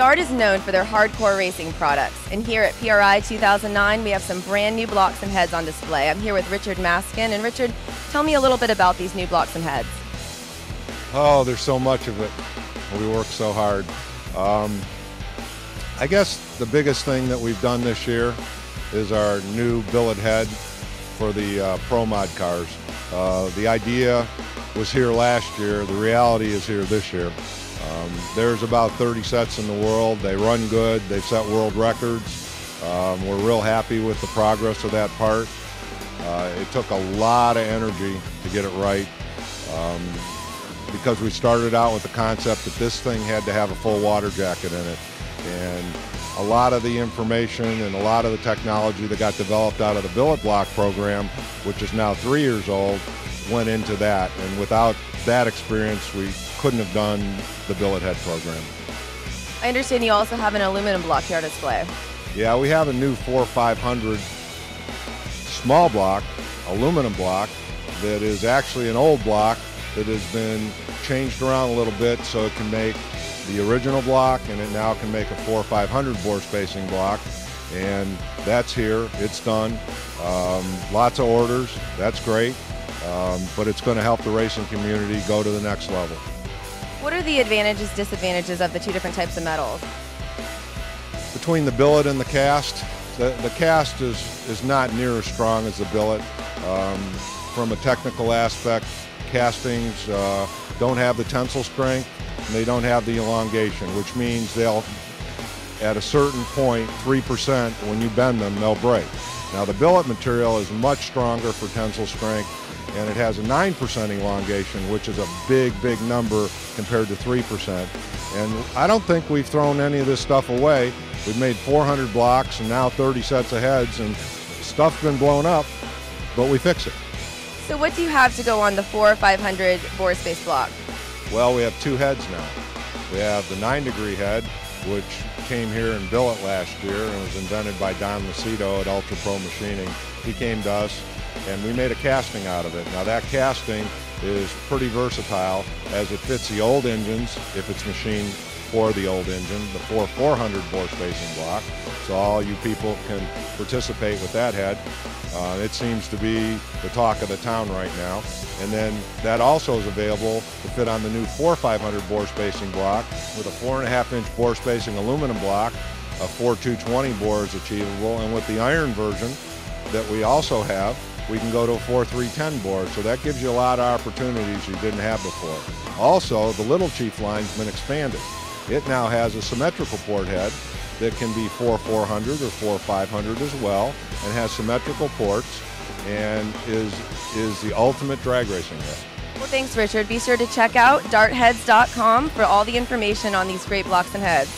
Dart is known for their hardcore racing products, and here at PRI 2009 we have some brand new blocks and heads on display. I'm here with Richard Maskin, and Richard, tell me a little bit about these new blocks and heads. Oh, there's so much of it. We work so hard. I guess the biggest thing that we've done this year is our new billet head for the Pro Mod cars. The idea was here last year. The reality is here this year. There's about 30 sets in the world. They run good. They've set world records. We're real happy with the progress of that part. It took a lot of energy to get it right because we started out with the concept that this thing had to have a full water jacket in it. And a lot of the information and a lot of the technology that got developed out of the billet block program, which is now 3 years old, went into that. And without that experience, we couldn't have done the billet head program. I understand you also have an aluminum block here on display. Yeah, we have a new 4500 small block, aluminum block, that is actually an old block that has been changed around a little bit so it can make the original block, and it now can make a 4/500 bore spacing block, and that's here. It's done. Lots of orders. That's great, but it's going to help the racing community go to the next level. What are the advantages, disadvantages of the two different types of metals? Between the billet and the cast, the cast is not near as strong as the billet. From a technical aspect, castings don't have the tensile strength, and they don't have the elongation, which means they'll, at a certain point, 3%, when you bend them, they'll break. Now the billet material is much stronger for tensile strength, and it has a 9% elongation, which is a big, big number compared to 3%. And I don't think we've thrown any of this stuff away. We've made 400 blocks and now 30 sets of heads, and stuff's been blown up, but we fix it. So what do you have to go on the 4/500 bore space block? Well, we have two heads now. We have the 9-degree head, which came here in billet last year and was invented by Don Lucido at Ultra Pro Machining. He came to us and we made a casting out of it. Now that casting is pretty versatile as it fits the old engines if it's machined for the old engine, the 4/400 bore spacing block. So all you people can participate with that head. It seems to be the talk of the town right now. And then that also is available to fit on the new 4/500 bore spacing block with a 4.5-inch bore spacing aluminum block. A 4/220 bore is achievable, and with the iron version that we also have, we can go to a 4/310 bore. So that gives you a lot of opportunities you didn't have before. Also, the Little Chief line's been expanded. It now has a symmetrical port head that can be 4/400 or 4/500 as well, and has symmetrical ports, and is the ultimate drag racing head. Well, thanks, Richard. Be sure to check out dartheads.com for all the information on these great blocks and heads.